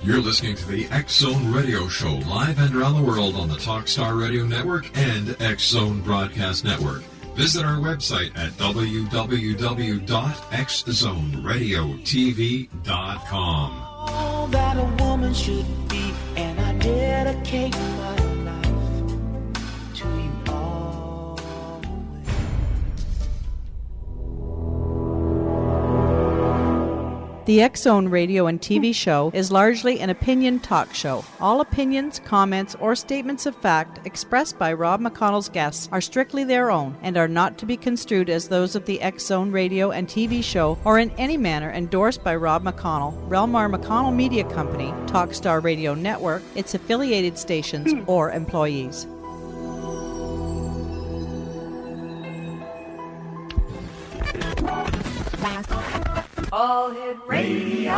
You're listening to the X-Zone Radio Show, live and around the world on the Talkstar Radio Network and X-Zone Broadcast Network. Visit our website at www.xzoneradiotv.com. All that a woman should be, and I dedicate my life to you always. The X-Zone radio and TV show is largely an opinion talk show. All opinions, comments, or statements of fact expressed by Rob McConnell's guests are strictly their own and are not to be construed as those of the X-Zone radio and TV show or in any manner endorsed by Rob McConnell, Relmar McConnell Media Company, Talkstar Radio Network, its affiliated stations, or employees. All Hit Radio.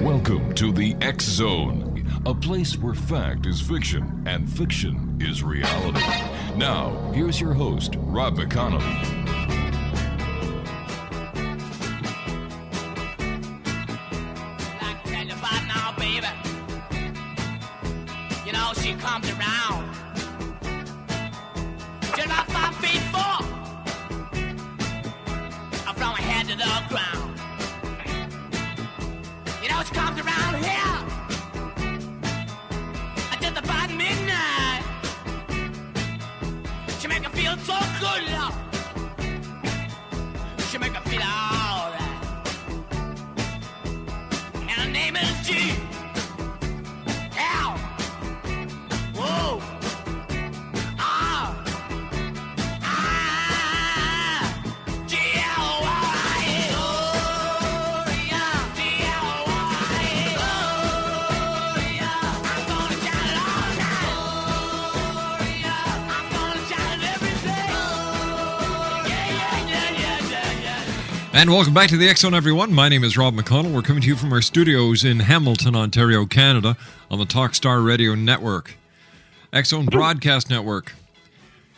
Welcome to the X-Zone, a place where fact is fiction and fiction is reality. Now, here's your host, Rob McConnell. She comes around just about 5 feet 4 from her head to the ground. You know, she comes around here just about midnight. She make her feel so good, love. She make her feel alright. And her name is G. And welcome back to the X-Zone, everyone. My name is Rob McConnell. We're coming to you from our studios in Hamilton, Ontario, Canada, on the Talkstar Radio Network, X-Zone Broadcast Network,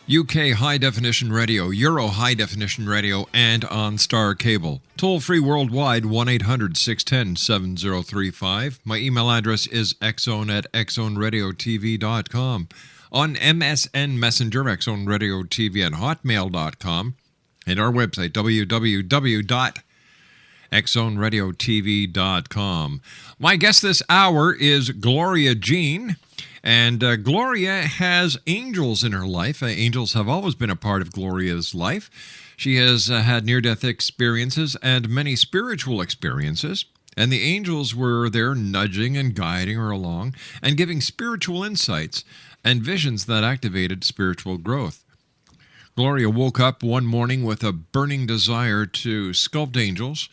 UK High Definition Radio, Euro High Definition Radio, and on Star Cable. Toll-free worldwide, 1-800-610-7035. My email address is xzone@xzoneradiotv.com. On MSN Messenger, X-Zone Radio TV at hotmail.com. And our website, www.xzoneradiotv.com. My guest this hour is Gloria Jean, and Gloria has angels in her life. Angels have always been a part of Gloria's life. She has had near-death experiences and many spiritual experiences, and the angels were there nudging and guiding her along and giving spiritual insights and visions that activated spiritual growth. Gloria woke up one morning with a burning desire to sculpt angels,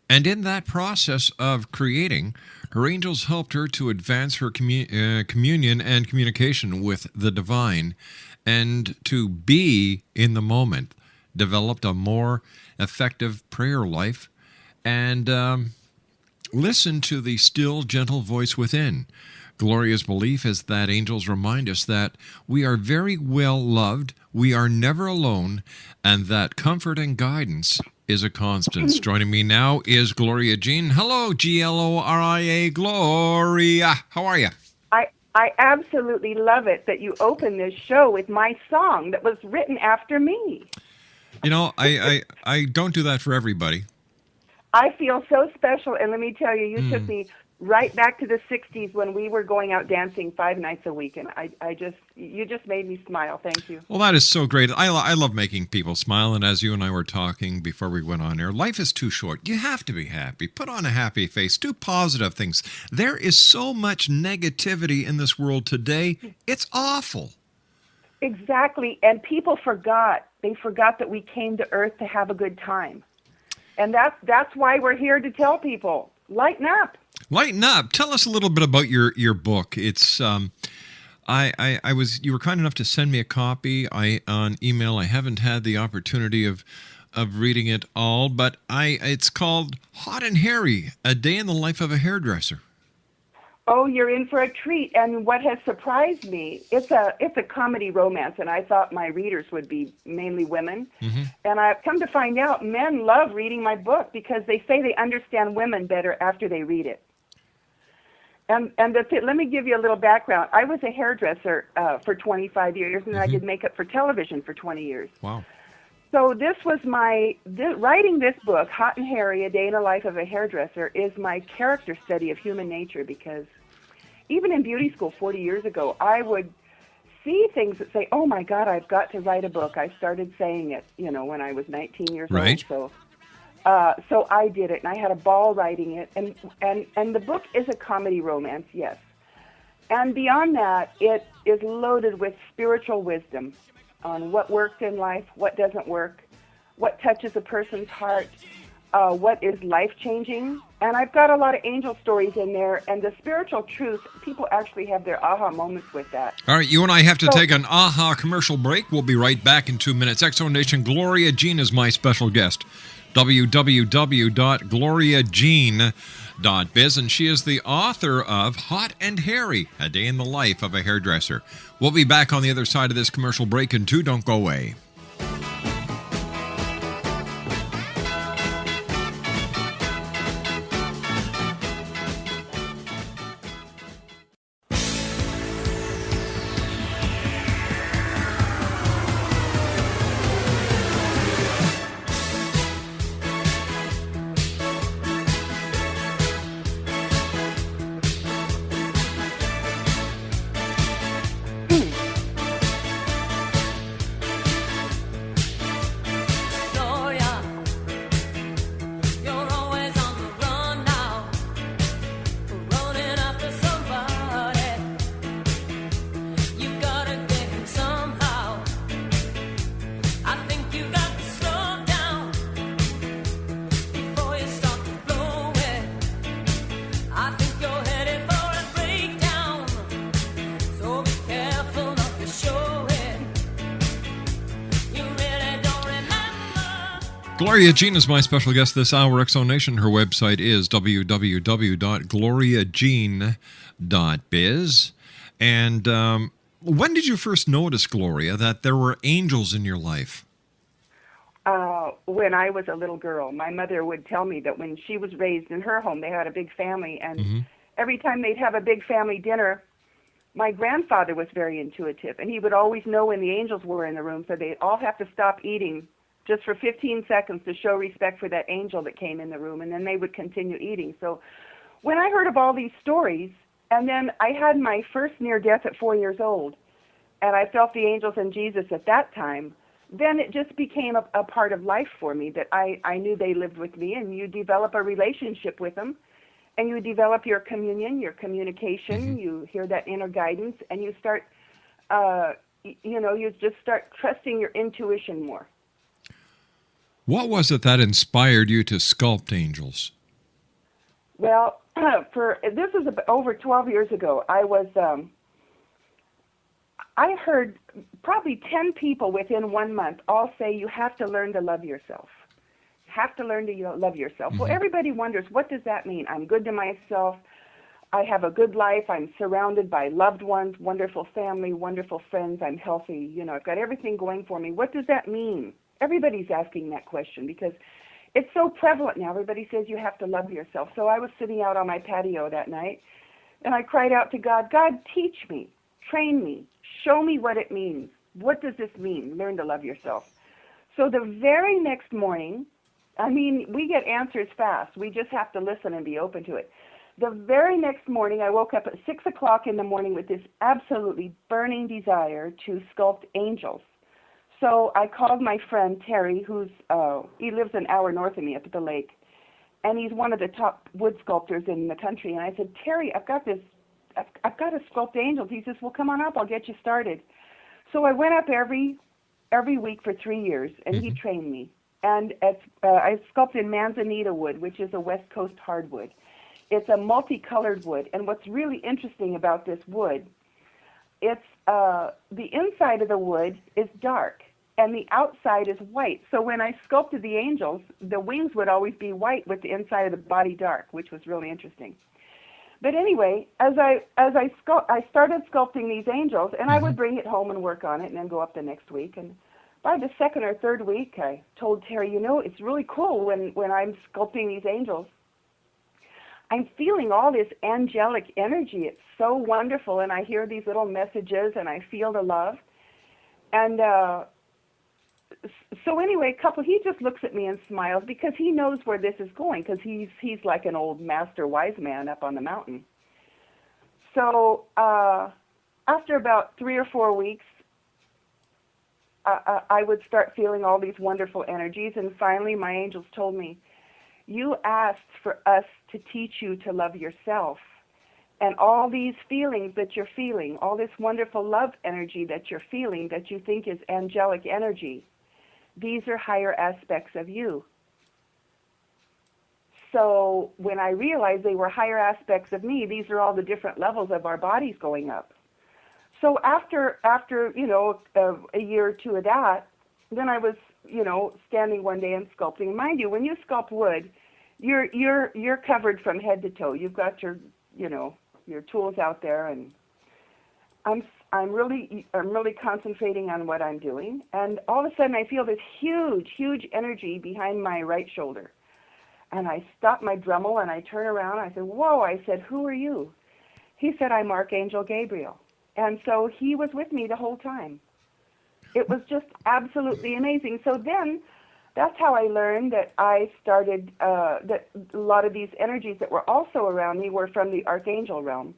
and in that process of creating, her angels helped her to advance her communion and communication with the divine, and to be in the moment, developed a more effective prayer life, and listen to the still, gentle voice within. Gloria's belief is that angels remind us that we are very well loved, we are never alone, and that comfort and guidance is a constant. Joining me now is Gloria Jean. Hello, Gloria. Gloria. How are you? I absolutely love it that you open this show with my song that was written after me. You know, I don't do that for everybody. I feel so special, and let me tell you, you took me right back to the 60s when we were going out dancing 5 nights a week, and you just made me smile. Thank you. Well, that is so great. I love making people smile, and as you and I were talking before we went on air, life is too short. You have to be happy. Put on a happy face. Do positive things. There is so much negativity in this world today. It's awful. Exactly, and people forgot. They forgot that we came to Earth to have a good time. And that's why we're here to tell people, lighten up. Lighten up. Tell us a little bit about your book. It's you were kind enough to send me a copy on email. I haven't had the opportunity of reading it all, but it's called Hot and Hairy: A Day in the Life of a Hairdresser. Oh, you're in for a treat. And what has surprised me, it's a comedy romance, and I thought my readers would be mainly women. Mm-hmm. And I've come to find out men love reading my book because they say they understand women better after they read it. And let me give you a little background. I was a hairdresser for 25 years, and I did makeup for television for 20 years. Wow. So this was writing this book, Hot and Hairy, A Day in the Life of a Hairdresser, is my character study of human nature, because even in beauty school 40 years ago, I would see things that say, oh my God, I've got to write a book. I started saying it, when I was 19 years old. So I did it, and I had a ball writing it, and the book is a comedy romance, yes. And beyond that, it is loaded with spiritual wisdom on what works in life, what doesn't work, what touches a person's heart, what is life-changing. And I've got a lot of angel stories in there, and the spiritual truth, people actually have their aha moments with that. All right, you and I have to take an aha commercial break. We'll be right back in 2 minutes. X-Zone Nation, Gloria Jean is my special guest. www.gloriajean.biz, and she is the author of Hot and Hairy, A Day in the Life of a Hairdresser. We'll be back on the other side of this commercial break in 2. Don't go away. Gloria Jean is my special guest this hour, X-Zone Nation. Her website is www.gloriajean.biz. And when did you first notice, Gloria, that there were angels in your life? When I was a little girl. My mother would tell me that when she was raised in her home, they had a big family, and every time they'd have a big family dinner, my grandfather was very intuitive, and he would always know when the angels were in the room, so they'd all have to stop eating just for 15 seconds to show respect for that angel that came in the room, and then they would continue eating. So when I heard of all these stories, and then I had my first near death at 4 years old, and I felt the angels and Jesus at that time, then it just became a part of life for me, that I knew they lived with me, and you develop a relationship with them, and you develop your communion, your communication, you hear that inner guidance, and you start, you just start trusting your intuition more. What was it that inspired you to sculpt angels? Well, this was over 12 years ago. I heard probably 10 people within 1 month all say you have to learn to love yourself. Have to learn to love yourself. Well, everybody wonders, what does that mean? I'm good to myself. I have a good life. I'm surrounded by loved ones, wonderful family, wonderful friends. I'm healthy. I've got everything going for me. What does that mean? Everybody's asking that question because it's so prevalent now. Everybody says you have to love yourself. So I was sitting out on my patio that night, and I cried out to God, God, teach me, train me, show me what it means. What does this mean? Learn to love yourself. So the very next morning, we get answers fast. We just have to listen and be open to it. The very next morning, I woke up at 6 o'clock in the morning with this absolutely burning desire to sculpt angels. So I called my friend Terry, he lives an hour north of me up at the lake, and he's one of the top wood sculptors in the country. And I said, Terry, I've got to sculpt angels. He says, well, come on up, I'll get you started. So I went up every week for 3 years, and he trained me. And I sculpted manzanita wood, which is a West Coast hardwood. It's a multicolored wood, and what's really interesting about this wood, it's the inside of the wood is dark, and the outside is white. So when I sculpted the angels, the wings would always be white with the inside of the body dark, which was really interesting. But anyway, I started sculpting these angels, and I would bring it home and work on it, and then go up the next week. And by the second or third week, I told Terry, it's really cool when I'm sculpting these angels. I'm feeling all this angelic energy. It's so wonderful, and I hear these little messages, and I feel the love. And so anyway, he just looks at me and smiles because he knows where this is going, because he's like an old master wise man up on the mountain. So after about 3 or 4 weeks, I would start feeling all these wonderful energies, and finally my angels told me, you asked for us to teach you to love yourself. And all these feelings that you're feeling, all this wonderful love energy that you're feeling that you think is angelic energy, these are higher aspects of you. So when I realized they were higher aspects of me, these are all the different levels of our bodies going up. So after a year or two of that, then I was, standing one day and sculpting. Mind you, when you sculpt wood, you're covered from head to toe. You've got your tools out there, and I'm really concentrating on what I'm doing. And all of a sudden, I feel this huge energy behind my right shoulder. And I stop my Dremel and I turn around. I said, "Whoa!" I said, "Who are you?" He said, "I'm Archangel Gabriel." And so he was with me the whole time. It was just absolutely amazing. So then, that's how I learned that I started, that a lot of these energies that were also around me were from the Archangel realm.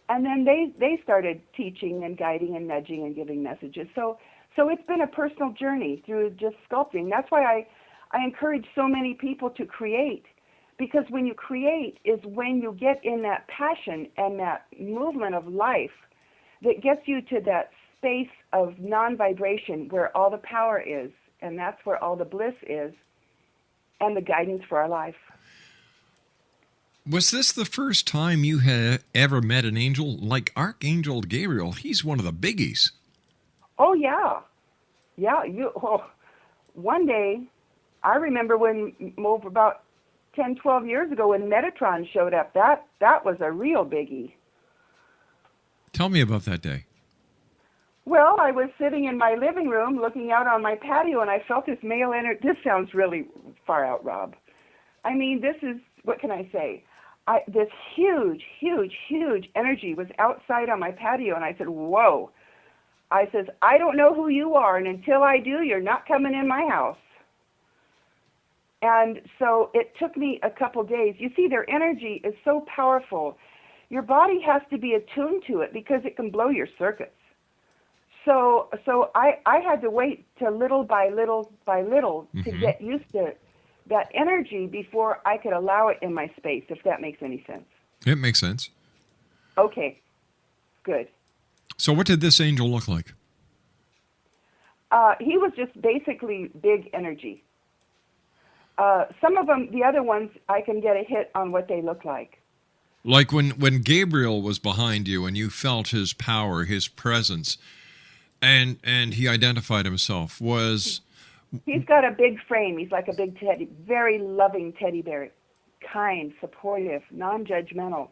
And then they started teaching and guiding and nudging and giving messages. So it's been a personal journey through just sculpting. That's why I encourage so many people to create, because when you create is when you get in that passion and that movement of life that gets you to that space of non-vibration where all the power is, and that's where all the bliss is and the guidance for our life. Was this the first time you had ever met an angel? Like Archangel Gabriel, he's one of the biggies. Oh, yeah. Yeah, one day, I remember when, over about 10, 12 years ago, when Metatron showed up, that was a real biggie. Tell me about that day. Well, I was sitting in my living room looking out on my patio, and I felt this male energy. This sounds really far out, Rob. I mean, this is, what can I say? This huge energy was outside on my patio, and I said, "Whoa." I says, "I don't know who you are, and until I do, you're not coming in my house." And so it took me a couple days. You see, their energy is so powerful. Your body has to be attuned to it because it can blow your circuits. So I had to wait to little by little to get used to that energy before I could allow it in my space, if that makes any sense. It makes sense. Okay, good. So what did this angel look like? He was just basically big energy. Some of them, the other ones, I can get a hit on what they look like. Like when Gabriel was behind you and you felt his power, his presence, and he identified himself, was... He's got a big frame. He's like a big teddy, very loving teddy bear, kind, supportive, non-judgmental,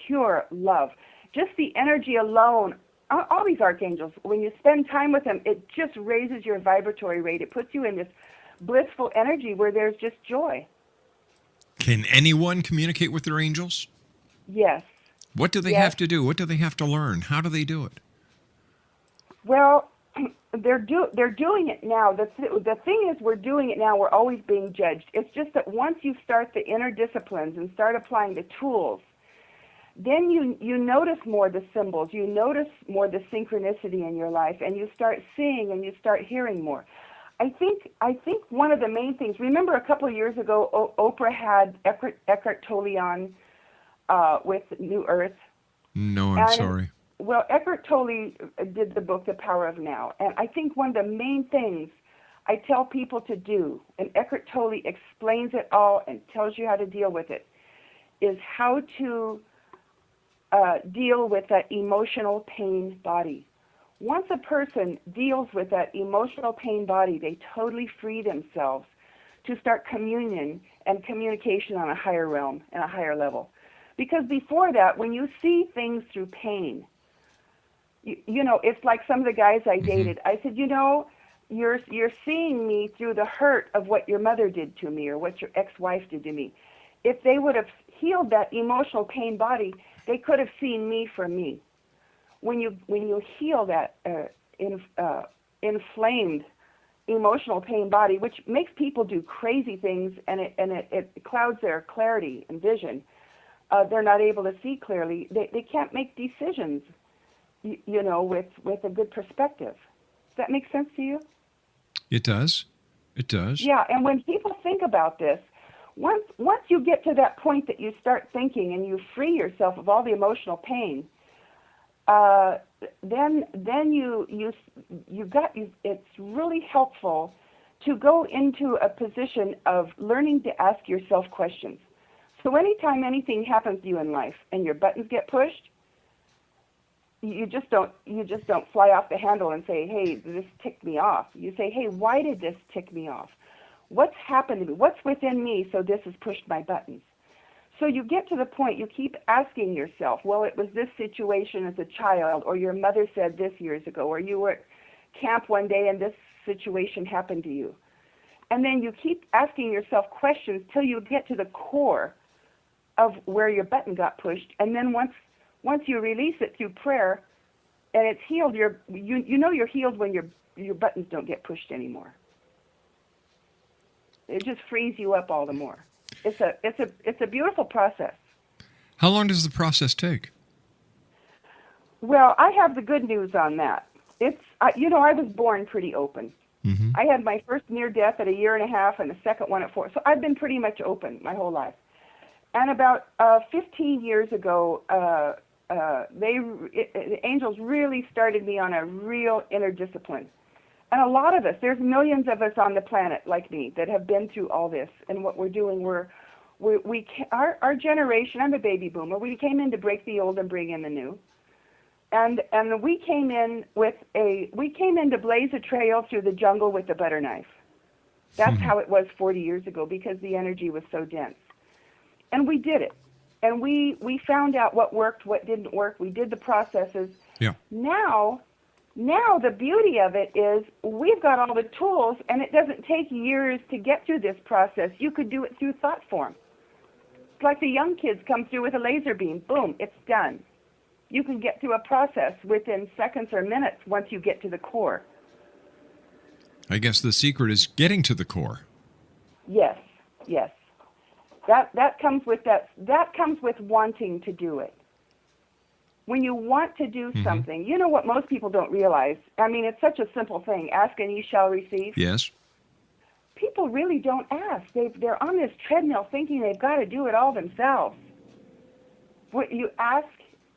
pure love. Just the energy alone, all these archangels, when you spend time with them, it just raises your vibratory rate. It puts you in this blissful energy where there's just joy. Can anyone communicate with their angels? Yes. What do they have to do? What do they have to learn? How do they do it? Well, they're doing it now. The thing is, we're doing it now. We're always being judged. It's just that once you start the inner disciplines and start applying the tools, then you notice more the symbols. You notice more the synchronicity in your life, and you start seeing and you start hearing more. I think one of the main things. Remember, a couple of years ago, Oprah had Eckhart Tolle on with New Earth. No, I'm sorry. Well, Eckhart Tolle did the book, The Power of Now. And I think one of the main things I tell people to do, and Eckhart Tolle explains it all and tells you how to deal with it, is how to deal with that emotional pain body. Once a person deals with that emotional pain body, they totally free themselves to start communion and communication on a higher realm and a higher level. Because before that, when you see things through pain, you know, it's like some of the guys I dated. I said, you know, you're seeing me through the hurt of what your mother did to me or what your ex-wife did to me. If they would have healed that emotional pain body, they could have seen me for me. When you heal that inflamed emotional pain body, which makes people do crazy things, and it clouds their clarity and vision. They're not able to see clearly. They can't make decisions, you know, with a good perspective. Does that make sense to you? It does. It does. Yeah, and when people think about this, once you get to that point that you start thinking and you free yourself of all the emotional pain, then it's really helpful to go into a position of learning to ask yourself questions. So anytime anything happens to you in life and your buttons get pushed, you just don't fly off the handle and say, hey, this ticked me off. You say, hey, why did this tick me off? What's happened to me? What's within me so this has pushed my buttons? So you get to the point, you keep asking yourself, well, it was this situation as a child, or your mother said this years ago, or you were at camp one day and this situation happened to you. And then you keep asking yourself questions till you get to the core of where your button got pushed. And then once you release it through prayer and it's healed, you know you're healed when your buttons don't get pushed anymore. It just frees you up all the more. It's a beautiful process. How long does the process take? Well, I have the good news on that. I was born pretty open. Mm-hmm. I had my first near death at 1.5 years and the second one at 4. So I've been pretty much open my whole life. And about 15 years ago, the angels really started me on a real inner discipline. And a lot of us, there's millions of us on the planet like me that have been through all this. And what we're doing, our generation, I'm a baby boomer, we came in to break the old and bring in the new. And we came in to blaze a trail through the jungle with a butter knife. That's how it was 40 years ago, because the energy was so dense. And we did it. And we found out what worked, what didn't work. We did the processes. Yeah. Now the beauty of it is we've got all the tools, and it doesn't take years to get through this process. You could do it through thought form. It's like the young kids come through with a laser beam. Boom, it's done. You can get through a process within seconds or minutes once you get to the core. I guess the secret is getting to the core. Yes. That comes with wanting to do it. When you want to do something, you know what most people don't realize? I mean, it's such a simple thing. Ask and ye shall receive. Yes. People really don't ask. They're on this treadmill thinking they've got to do it all themselves. What you ask,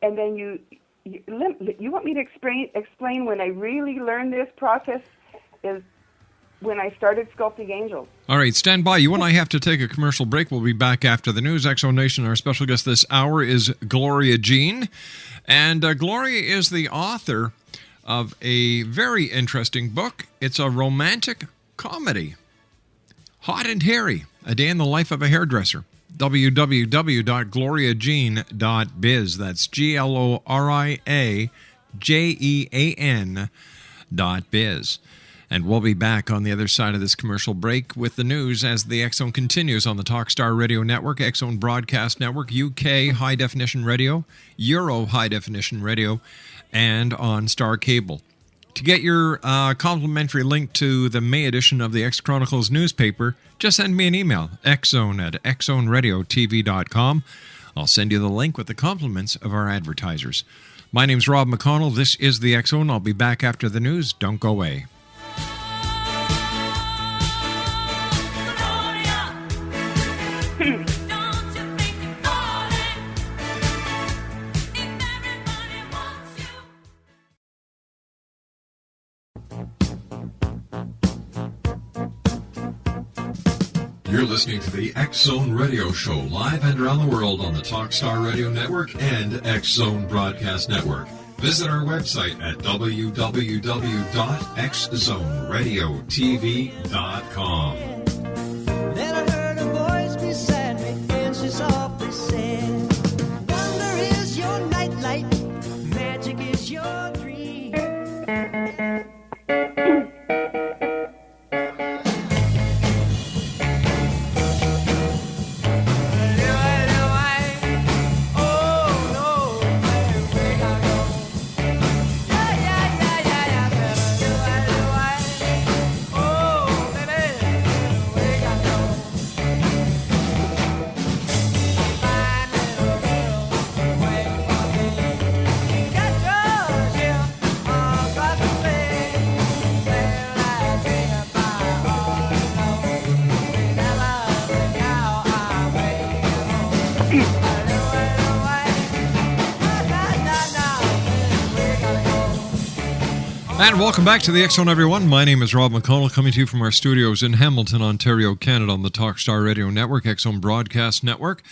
and then you want me to explain when I really learned this process is when I started sculpting angels. All right, stand by. You and I have to take a commercial break. We'll be back after the news. X-Zone Nation, our special guest this hour is Gloria Jean. And Gloria is the author of a very interesting book. It's a romantic comedy. Hot and Hairy, A Day in the Life of a Hairdresser. www.gloriajean.biz. That's GLORIAJEAN.biz. And we'll be back on the other side of this commercial break with the news as the X-Zone continues on the Talkstar Radio Network, X-Zone Broadcast Network, UK High Definition Radio, Euro High Definition Radio, and on Star Cable. To get your complimentary link to the May edition of the X Chronicles newspaper, just send me an email, xzone@xzoneradiotv.com. I'll send you the link with the compliments of our advertisers. My name's Rob McConnell. This is the X-Zone. I'll be back after the news. Don't go away. You're listening to the X-Zone Radio Show, live and around the world on the Talkstar Radio Network and X-Zone Broadcast Network. Visit our website at www.xzoneradiotv.com. Then I heard a voice beside me, and she softly said, is your dream? And welcome back to the X Zone, everyone. My name is Rob McConnell, coming to you from our studios in Hamilton, Ontario, Canada, on the Talkstar Radio Network, X Zone Broadcast Network,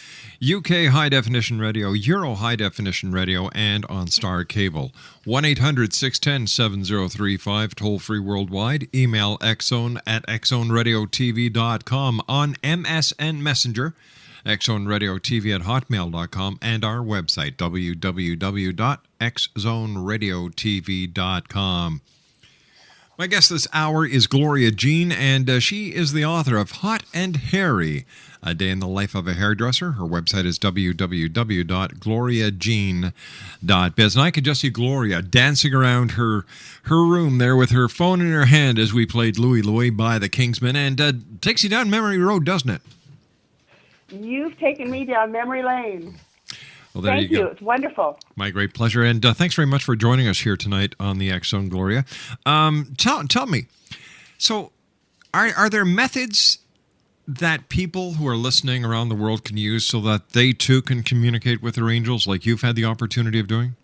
UK High Definition Radio, Euro High Definition Radio, and on Star Cable. 1-800-610-7035, toll-free worldwide. Email xzone@xzoneradiotv.com, on MSN Messenger, xzoneradiotv@hotmail.com, and our website, www.xzoneradiotv.com. My guest this hour is Gloria Jean, and she is the author of Hot and Hairy, A Day in the Life of a Hairdresser. Her website is www.gloriajean.biz. And I could just see Gloria dancing around her room there with her phone in her hand as we played Louie Louie by the Kingsmen, and takes you down memory road, doesn't it? You've taken me down memory lane. Well, there Thank you you. go. It's wonderful. My great pleasure. And thanks very much for joining us here tonight on the X Zone, Gloria. Tell me, so are there methods that people who are listening around the world can use so that they too can communicate with their angels like you've had the opportunity of doing?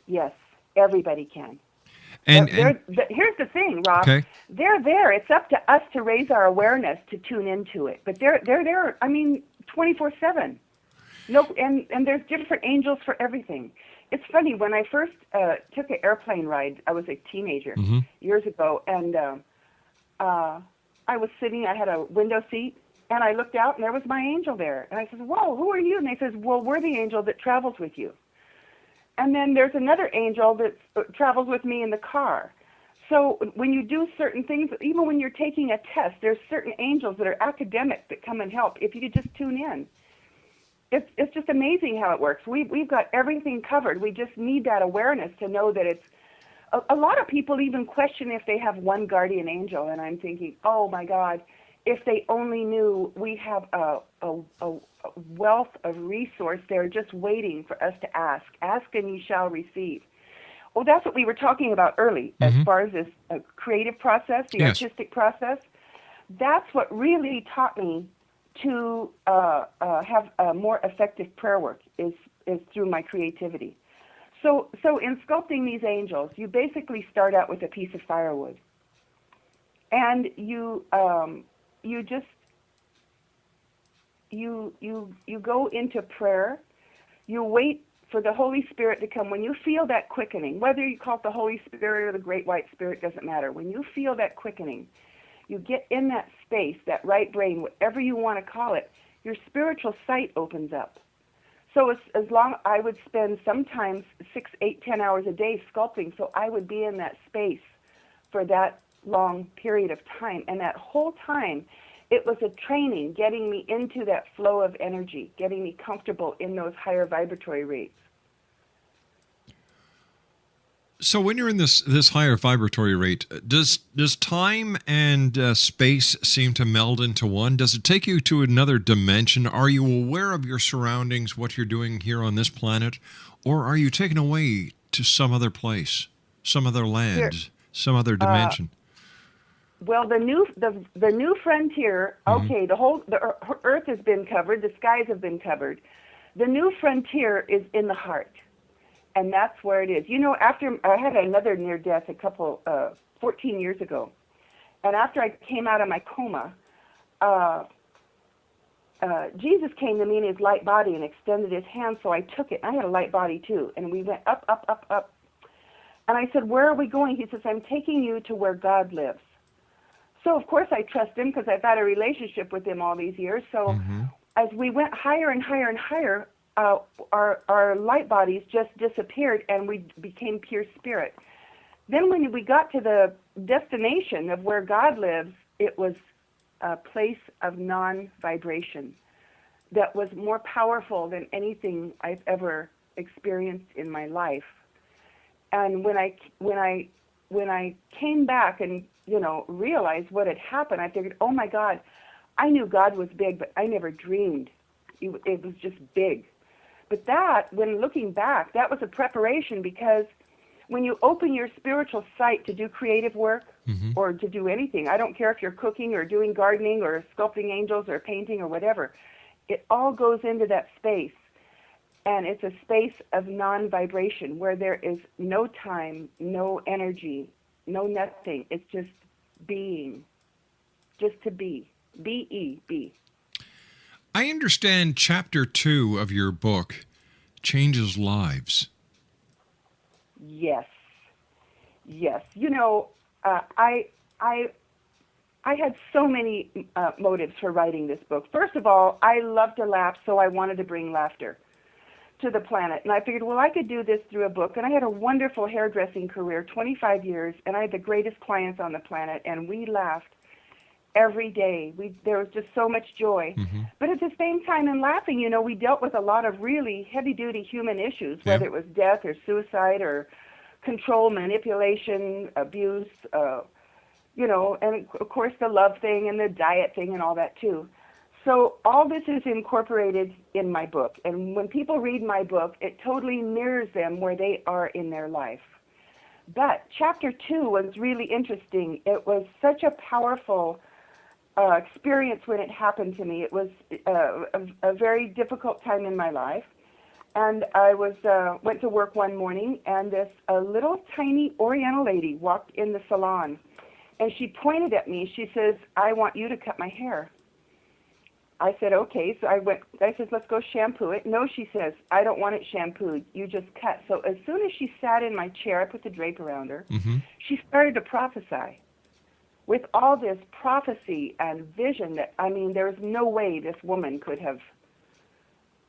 Yes, everybody can. And here's the thing, Rob. Okay. They're there. It's up to us to raise our awareness to tune into it. But they're there. I mean, 24/7. No, and there's different angels for everything. It's funny, when I first took an airplane ride, I was a teenager years ago, and I was sitting. I had a window seat, and I looked out, and there was my angel there. And I said, "Whoa, who are you?" And they says, "Well, we're the angel that travels with you." And then there's another angel that travels with me in the car. So when you do certain things, even when you're taking a test, there's certain angels that are academic that come and help if you could just tune in. It's just amazing how it works. We've got everything covered. We just need that awareness to know that it's... A lot of people even question if they have one guardian angel, and I'm thinking, oh my God, if they only knew we have a wealth of resource there just waiting for us to ask. Ask and you shall receive. Well, that's what we were talking about early, as far as this creative process, the artistic process. That's what really taught me to have a more effective prayer work is through my creativity. So in sculpting these angels, you basically start out with a piece of firewood, and you go into prayer. You wait for the Holy Spirit to come. When you feel that quickening, whether you call it the Holy Spirit or the Great White Spirit, doesn't matter. When you feel that quickening, you get in that space, that right brain, whatever you want to call it, your spiritual sight opens up. So as long, I would spend sometimes 6, 8, 10 hours a day sculpting, so I would be in that space for that long period of time. And that whole time, it was a training, getting me into that flow of energy, getting me comfortable in those higher vibratory rates. So when you're in this higher vibratory rate, does time and space seem to meld into one? Does it take you to another dimension? Are you aware of your surroundings, what you're doing here on this planet, or are you taken away to some other place, some other land, some other dimension? Well, the new frontier. Okay, the Earth has been covered, the skies have been covered. The new frontier is in the heart. And that's where it is. You know, after I had another near death 14 years ago, and after I came out of my coma, Jesus came to me in his light body and extended his hand, so I took it. I had a light body too, and we went up, up, up, up. And I said, "Where are we going?" He says, "I'm taking you to where God lives." So of course I trust him because I've had a relationship with him all these years. So as we went higher and higher and higher, our light bodies just disappeared and we became pure spirit. Then when we got to the destination of where God lives, it was a place of non-vibration that was more powerful than anything I've ever experienced in my life. And when I came back and realized what had happened, I figured, oh my God, I knew God was big, but I never dreamed it was just big. But that, when looking back, that was a preparation, because when you open your spiritual sight to do creative work or to do anything, I don't care if you're cooking or doing gardening or sculpting angels or painting or whatever, it all goes into that space. And it's a space of non-vibration where there is no time, no energy, no nothing. It's just being, just to be. B-E-B. I understand Chapter 2 of your book changes lives. Yes. I had so many motives for writing this book. First of all, I love to laugh, so I wanted to bring laughter to the planet. And I figured, well, I could do this through a book. And I had a wonderful hairdressing career, 25 years, and I had the greatest clients on the planet, and we laughed every day. There was just so much joy. But at the same time, in laughing, we dealt with a lot of really heavy-duty human issues, whether it was death or suicide or control, manipulation, abuse, and of course the love thing and the diet thing and all that too. So all this is incorporated in my book. And when people read my book, it totally mirrors them where they are in their life. But Chapter 2 was really interesting. It was such a powerful experience when it happened to me. It was a very difficult time in my life. And I went to work one morning, and this little tiny Oriental lady walked in the salon. And she pointed at me. She says, "I want you to cut my hair." I said, okay. So I said, let's go shampoo it. No, she says, I don't want it shampooed. You just cut. So as soon as she sat in my chair, I put the drape around her. She started to prophesy with all this prophecy and vision that, there was no way this woman could have.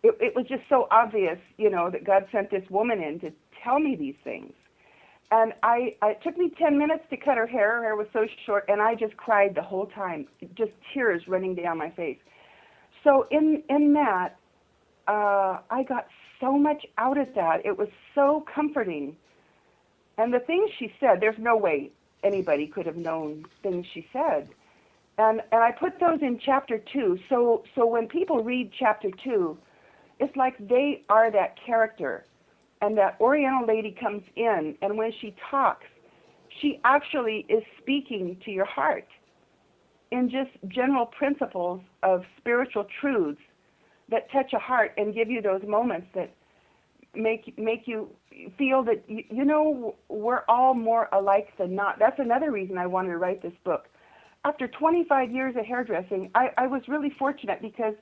It was just so obvious, that God sent this woman in to tell me these things. And it took me 10 minutes to cut her hair. Her hair was so short, and I just cried the whole time, just tears running down my face. So in that, I got so much out of that. It was so comforting. And the things she said, there's no way anybody could have known things she said. And I put those in Chapter 2. So when people read Chapter 2, it's like they are that character. And that Oriental lady comes in, and when she talks, she actually is speaking to your heart in just general principles of spiritual truths that touch a heart and give you those moments that make you feel that, we're all more alike than not. That's another reason I wanted to write this book. After 25 years of hairdressing, I was really fortunate because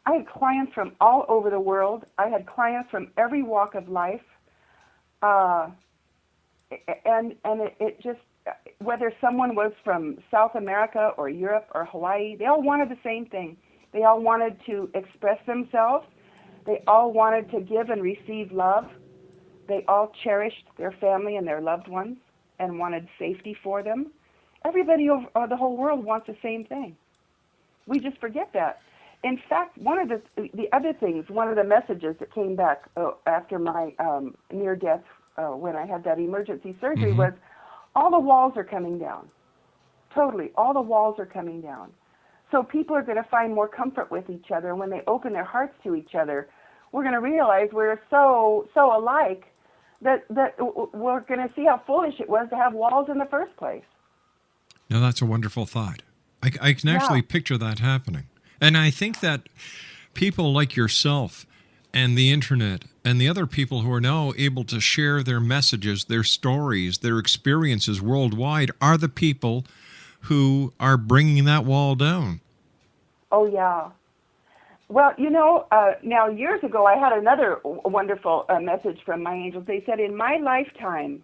I had clients from all over the world. I had clients from every walk of life. And it just, whether someone was from South America or Europe or Hawaii, they all wanted the same thing. They all wanted to express themselves. They all wanted to give and receive love. They all cherished their family and their loved ones and wanted safety for them. Everybody over the whole world wants the same thing. We just forget that. In fact, one of the other things, one of the messages that came back after my near death when I had that emergency surgery was, all the walls are coming down. Totally, all the walls are coming down. So people are going to find more comfort with each other. When they open their hearts to each other, we're going to realize we're so alike that we're going to see how foolish it was to have walls in the first place. Now, that's a wonderful thought. I can actually picture that happening. And I think that people like yourself and the internet and the other people who are now able to share their messages, their stories, their experiences worldwide are the people who are bringing that wall down. Oh, yeah. Well, now years ago I had another wonderful message from my angels. They said, in my lifetime,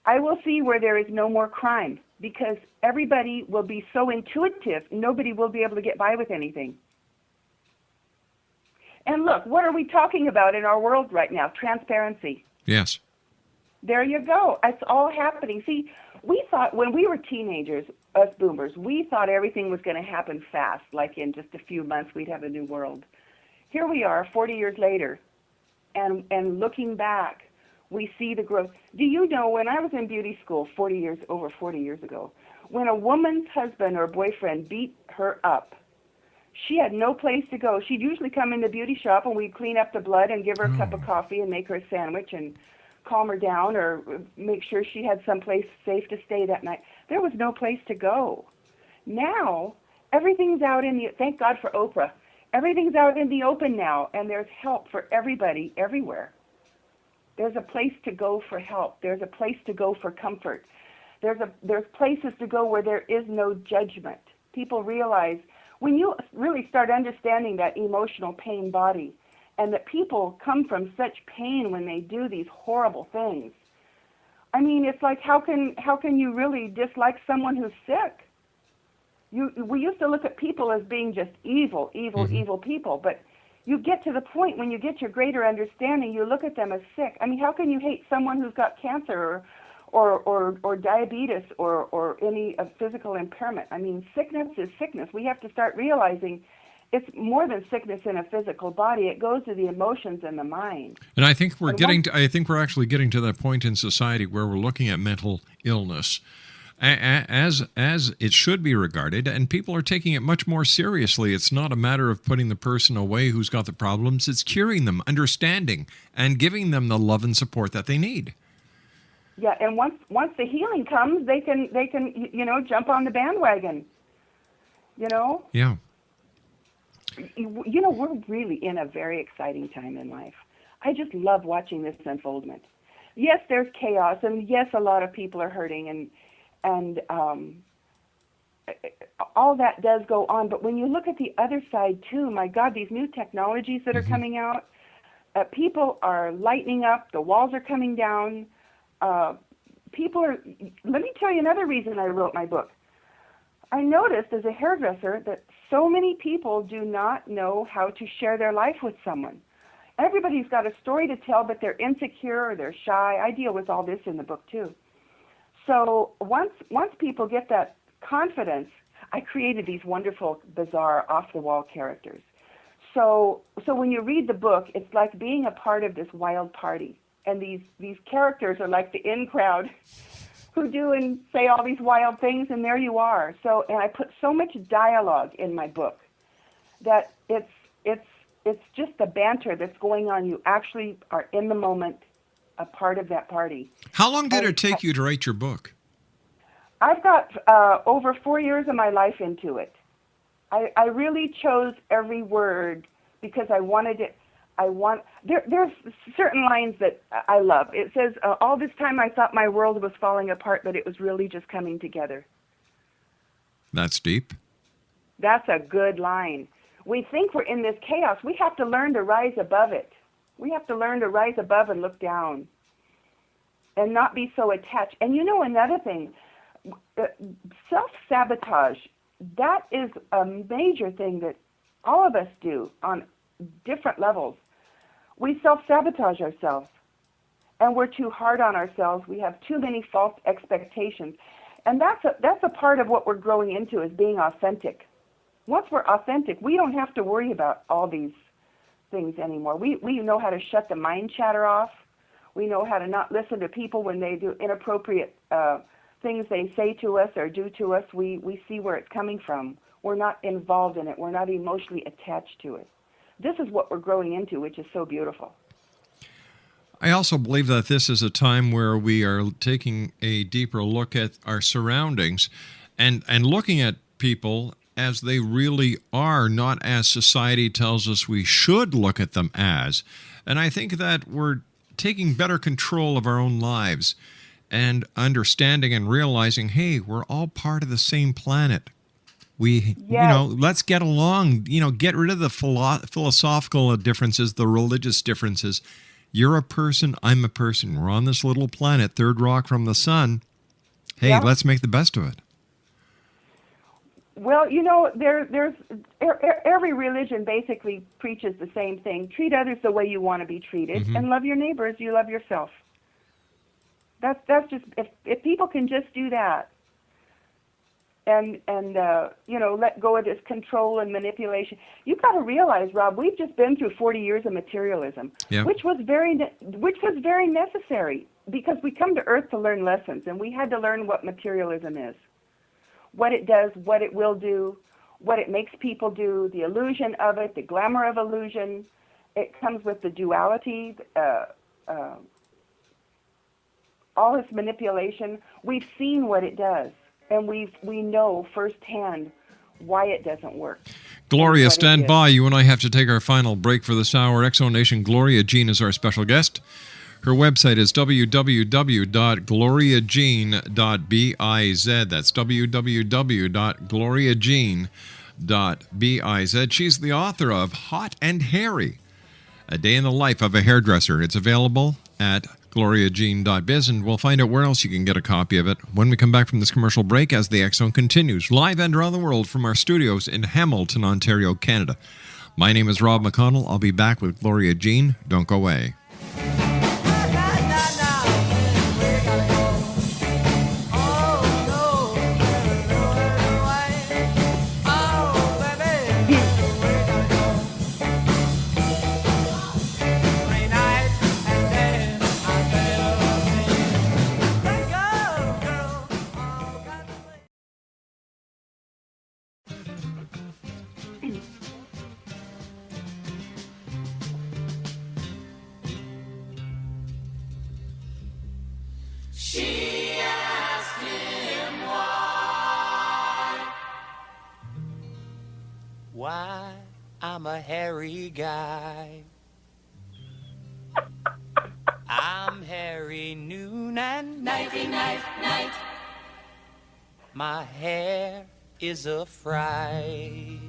I will see where there is no more crime, because everybody will be so intuitive, nobody will be able to get by with anything. And look, what are we talking about in our world right now? Transparency. Yes. There you go. It's all happening. See, we thought when we were teenagers, us boomers, we thought everything was going to happen fast, like in just a few months we'd have a new world. Here we are 40 years later, and looking back, we see the growth. Do you know, when I was in beauty school over 40 years ago, when a woman's husband or boyfriend beat her up, she had no place to go. She'd usually come in the beauty shop and we'd clean up the blood and give her a cup of coffee and make her a sandwich and calm her down or make sure she had someplace safe to stay that night. There was no place to go. Now, everything's out in the, thank God for Oprah, everything's out in the open now, and there's help for everybody everywhere. There's a place to go for help. There's a place to go for comfort. There's places to go where there is no judgment. People realize, when you really start understanding that emotional pain body, and that people come from such pain when they do these horrible things. I mean, it's like, how can you really dislike someone who's sick? We used to look at people as being just evil people, but you get to the point when you get your greater understanding, you look at them as sick. I mean, how can you hate someone who's got cancer or diabetes or any physical impairment? I mean, sickness is sickness. We have to start realizing it's more than sickness in a physical body. It goes to the emotions and the mind. And I think we're actually getting to that point in society where we're looking at mental illness as it should be regarded, and people are taking it much more seriously. It's not a matter of putting the person away who's got the problems. It's curing them, understanding, and giving them the love and support that they need. Yeah, and once the healing comes, they can jump on the bandwagon. Yeah. We're really in a very exciting time in life. I just love watching this unfoldment. Yes, there's chaos, and yes, a lot of people are hurting, and all that does go on. But when you look at the other side too, my God, these new technologies that are coming out, people are lightening up. The walls are coming down. Let me tell you another reason I wrote my book. I noticed as a hairdresser that so many people do not know how to share their life with someone. Everybody's got a story to tell, but they're insecure or they're shy. I deal with all this in the book too. So once people get that confidence, I created these wonderful, bizarre, off-the-wall characters. So when you read the book, it's like being a part of this wild party. And these characters are like the in crowd who do and say all these wild things, and there you are. And I put so much dialogue in my book that it's just the banter that's going on. You actually are in the moment, a part of that party. How long did it take you to write your book? I've got over 4 years of my life into it. I really chose every word because I wanted it. There's certain lines that I love. It says, all this time I thought my world was falling apart, but it was really just coming together. That's deep. That's a good line. We think we're in this chaos. We have to learn to rise above it. We have to learn to rise above and look down and not be so attached. And another thing, self-sabotage, that is a major thing that all of us do on different levels. We self-sabotage ourselves, and we're too hard on ourselves. We have too many false expectations, and that's a part of what we're growing into, is being authentic. Once we're authentic, we don't have to worry about all these things anymore. We know how to shut the mind chatter off. We know how to not listen to people when they do inappropriate things they say to us or do to us. We see where it's coming from. We're not involved in it. We're not emotionally attached to it. This is what we're growing into, which is so beautiful. I also believe that this is a time where we are taking a deeper look at our surroundings and looking at people as they really are, not as society tells us we should look at them as. And I think that we're taking better control of our own lives and understanding and realizing, hey, we're all part of the same planet. Let's get along, get rid of the philosophical differences, the religious differences. You're a person, I'm a person. We're on this little planet, third rock from the sun. Hey, Let's make the best of it. Well, every religion basically preaches the same thing. Treat others the way you want to be treated, and love your neighbor as you love yourself. That's just, if people can just do that, and let go of this control and manipulation. You've got to realize, Rob, we've just been through 40 years of materialism, which was very necessary, because we come to Earth to learn lessons, and we had to learn what materialism is, what it does, what it will do, what it makes people do, the illusion of it, the glamour of illusion. It comes with the duality, all this manipulation. We've seen what it does, and we know firsthand why it doesn't work. Gloria, stand by. You and I have to take our final break for this hour. Exo Nation, Gloria Jean is our special guest. Her website is www.gloriajean.biz. That's www.gloriajean.biz. She's the author of Hot and Hairy, A Day in the Life of a Hairdresser. It's available at gloriajean.biz, and we'll find out where else you can get a copy of it when we come back from this commercial break as the X Zone continues, live and around the world from our studios in Hamilton, Ontario, Canada. My name is Rob McConnell. I'll be back with Gloria Jean. Don't go away. Why I'm a hairy guy. I'm hairy noon and nighty night. My hair is a fright.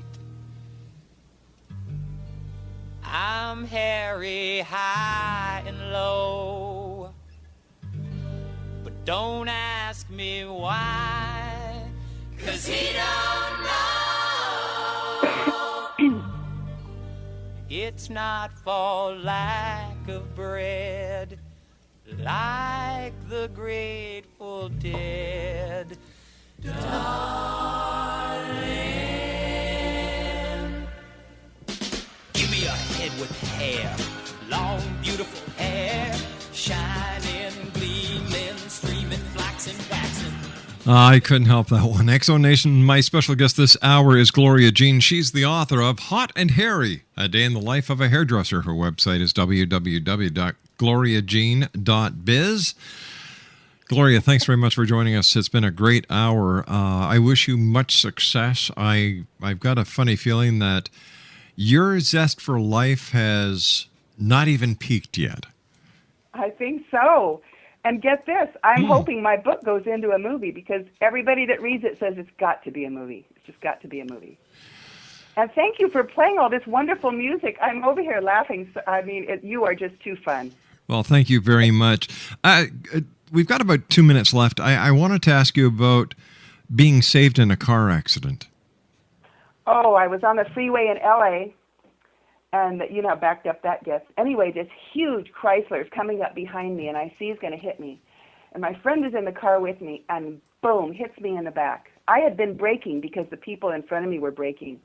I'm hairy high and low. But don't ask me why, 'cause he don't know. It's not for lack of bread, like the Grateful Dead. Darling, give me a head with hair, long, beautiful hair, shining, gleaming, streaming, flaxen, waxen. I couldn't help that one. Exo Nation, my special guest this hour is Gloria Jean. She's the author of Hot and Hairy, A Day in the Life of a Hairdresser. Her website is www.gloriajean.biz. Gloria, thanks very much for joining us. It's been a great hour. I wish you much success. I've got a funny feeling that your zest for life has not even peaked yet. I think so. And get this, I'm hoping my book goes into a movie, because everybody that reads it says it's got to be a movie. It's just got to be a movie. And thank you for playing all this wonderful music. I'm over here laughing. I mean, you are just too fun. Well, thank you very much. We've got about 2 minutes left. I wanted to ask you about being saved in a car accident. Oh, I was on the freeway in L.A., and you know how backed up that gets. Anyway, this huge Chrysler is coming up behind me, and I see he's going to hit me. And my friend is in the car with me, and boom, hits me in the back. I had been braking because the people in front of me were braking.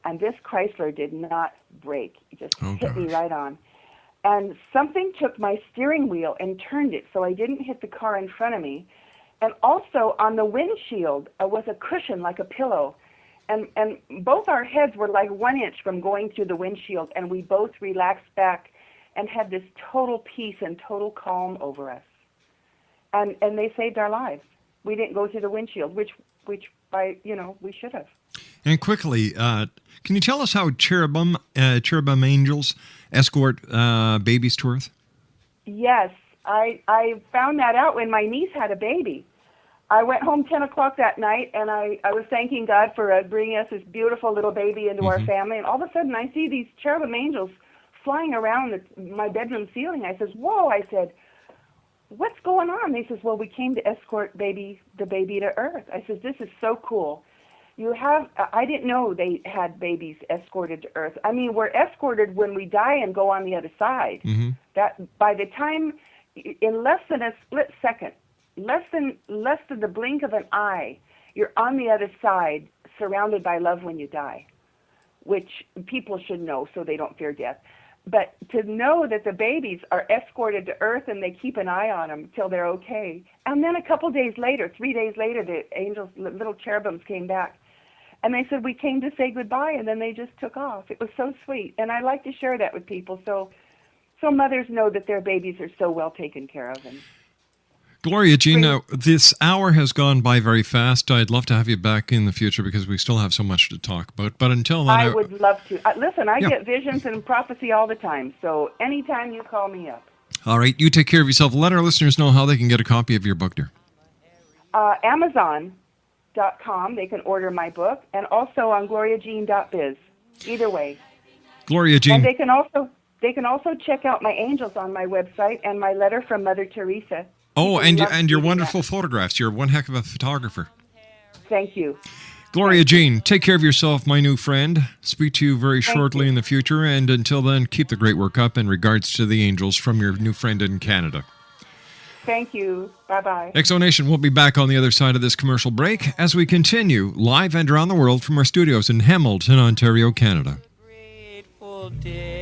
And this Chrysler did not brake. It just hit me right on. And something took my steering wheel and turned it so I didn't hit the car in front of me. And also on the windshield was a cushion like a pillow. And both our heads were like 1 inch from going through the windshield, and we both relaxed back and had this total peace and total calm over us. And they saved our lives. We didn't go through the windshield, which we should have. And quickly, can you tell us how cherubim angels escort babies to Earth? Yes, I found that out when my niece had a baby. I went home 10 o'clock that night, and I was thanking God for bringing us this beautiful little baby into our family. And all of a sudden, I see these cherubim angels flying around my bedroom ceiling. I says, whoa, I said, what's going on? They says, well, we came to escort the baby to Earth. I says, this is so cool. I didn't know they had babies escorted to Earth. I mean, we're escorted when we die and go on the other side. Mm-hmm. That by the time, in less than a split second, less than the blink of an eye, you're on the other side, surrounded by love when you die, which people should know so they don't fear death. But to know that the babies are escorted to Earth and they keep an eye on them till they're okay. And then a couple days later, 3 days later, the angels, little cherubims came back. And they said, we came to say goodbye, and then they just took off. It was so sweet. And I like to share that with people so mothers know that their babies are so well taken care of. And Gloria Jean, this hour has gone by very fast. I'd love to have you back in the future because we still have so much to talk about. But until then, I would love to. Listen, I get visions and prophecy all the time. So anytime you call me up. All right. You take care of yourself. Let our listeners know how they can get a copy of your book, dear. Amazon.com. They can order my book. And also on gloriajean.biz. Either way. Gloria Jean. And they can also check out my angels on my website and my letter from Mother Teresa. Oh, and your wonderful photographs. You're one heck of a photographer. Thank you. Gloria Jean, take care of yourself, my new friend. Speak to you very shortly in the future. And until then, keep the great work up in regards to the angels from your new friend in Canada. Thank you. Bye-bye. Exonation will be back on the other side of this commercial break as we continue live and around the world from our studios in Hamilton, Ontario, Canada. Grateful day.